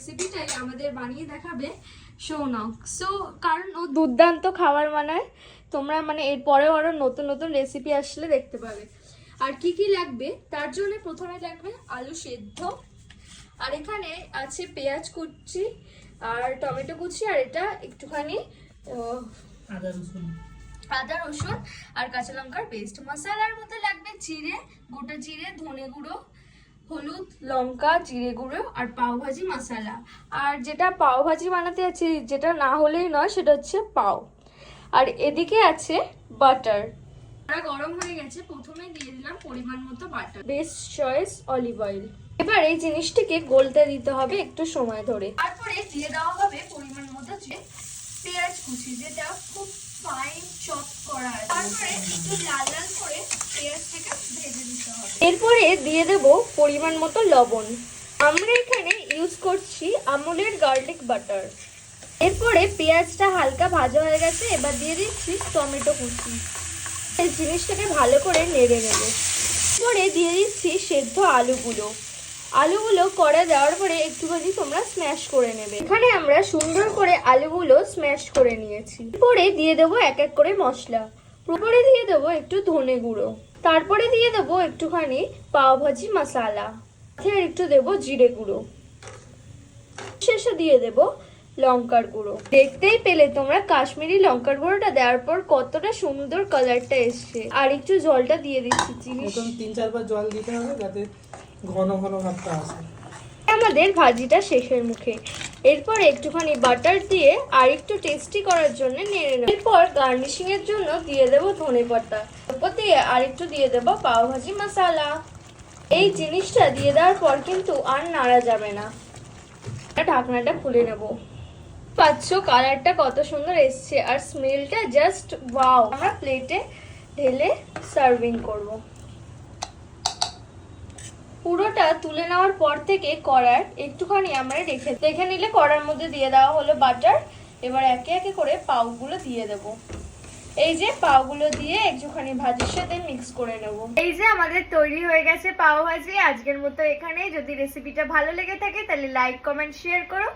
রেসিপিটাই আমাদের বানিয়ে দেখাবে সৌনক। সো কারণ ও দুর্দান্ত খাবার বানায়, তোমরা মানে এরপরেও আরো নতুন নতুন রেসিপি আসলে দেখতে পাবে। আর কি কি লাগবে তার জন্য প্রথমে লাগবে আলু সেদ্ধ, আর এখানে আছে পেঁয়াজ কুচি আর টমেটো কুচি, আর এটা একটুখানি আদা রসুন আর কাঁচা লঙ্কার পেস্ট। মশলার মধ্যে লাগবে জিরে, গোটা জিরে, ধনে গুঁড়ো, হলুদ, লঙ্কা, জিরে গুঁড়ো আর পাও ভাজি মশলা। আর যেটা পাও ভাজি বানাতে আছে, যেটা না হলেই নয়, সেটা হচ্ছে পাও। আর এদিকে আছে বাটার। গরম হয়ে গেছে, প্রথমে দিয়ে দিলাম পরিমাণ মতো butter, best choice olive oil. এবার এই জিনিসটিকে গলতে দিতে হবে একটু সময় ধরে। তারপরে দিয়ে দেওয়া হবে পরিমাণ মতো পেঁয়াজ কুচি, যেটা খুব ফাইন চপ করা আছে। তারপরে একটু লাল লাল করে পেঁয়াজটাকে ভেজে দিতে হবে। এরপরে দিয়ে দেব পরিমাণ মতো লবণ। আমরা এখানে ইউজ করছি আমুলের গার্লিক বাটার। এরপরে পেঁয়াজটা হালকা ভাজা হয়ে গেছে, এবার দিয়ে দিচ্ছি টমেটো কুচি। এই জিনিসটাকে ভালো করে নেড়ে নেব। এরপরে দিয়ে দিচ্ছি সেদ্ধ আলুগুলো। আলুগুলো করে দেওয়ার পরে একটুখানি তোমরা স্ম্যাশ করে নেবে। এখানে আমরা সুন্দর করে আলুগুলো স্ম্যাশ করে নিয়েছি। এরপরে দিয়ে দেবো এক এক করে মশলা। উপরে দিয়ে দেবো একটু ধনে গুঁড়ো, তারপরে দিয়ে দেবো একটুখানি পাও ভাজি মশলা, আর একটু দেবো জিরে গুঁড়ো, শেষে দিয়ে দেবো লঙ্কার গুঁড়ো। দেখতেই পেলে তোমরা কাশ্মীরি লঙ্কার গুঁড়োটা দেওয়ার পর কতটা সুন্দর কালারটা এসছে। আর একটু জলটা দিয়ে দিচ্ছি, জিনিস 3-4 বার জল দিতে হবে যাতে ঘন ঘন ভাবটা আসে। আমাদের ভাজিটা শেষের মুখে। এরপর একটুখানি বাটার দিয়ে আর একটু টেস্টি করার জন্য নেড়ে নেব। এরপর গার্নিশিং এর জন্য দিয়ে দেব ধনেপাতা, উপর দিয়ে আর একটু দিয়ে দেব পাও ভাজি মশলা। এই জিনিসটা দিয়ে দেওয়ার পর কিন্তু আর নাড়া যাবে না। ঢাকনাটা খুলে নেব। পাচ্ছ কালারটা কত সুন্দর এসছে আর স্মেলটা জাস্ট ওয়াও। আমরা প্লেটে ঢেলে সার্ভিং করব। পুরোটা তুলে নেওয়ার পর থেকে কড়ার একটুখানি আমরা রেখে নিলে কড়ার মধ্যে দিয়ে দেওয়া হলো বাটার। এবার একে একে করে পাউগুলো দিয়ে দেব। এই যে পাউগুলো দিয়ে একটুখানি ভাজির সাথে মিক্স করে নেব। এই যে আমাদের তৈরি হয়ে গেছে পাও ভাজি। আজকের মতো এখানেই। যদি রেসিপিটা ভালো লেগে থাকে তাহলে লাইক, কমেন্ট, শেয়ার করো।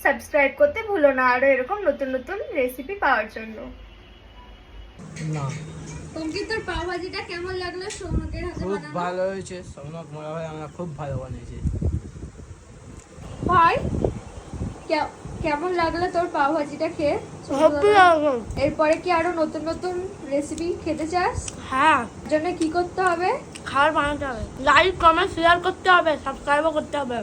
সাবস্ক্রাইব করতে ভুলো না আরো এরকম নতুন নতুন রেসিপি পাওয়ার জন্য। না, অঙ্কিতর পাও ভাজিটা কেমন লাগলো সৌনকের হাতে খুব বানানো? ভালো হয়েছে। সৌনক মনে হয় আমরা খুব ভালো বানিয়েছি। ভাই কেমন লাগলো তোর পাও ভাজিটা খেয়ে? এরপরে কি আরো নতুন নতুন রেসিপি খেতে চাস? হ্যাঁ, জন্য কি করতে হবে? খাবার বানাতে হবে, লাইক, কমেন্ট, শেয়ার করতে হবে, সাবস্ক্রাইবও করতে হবে।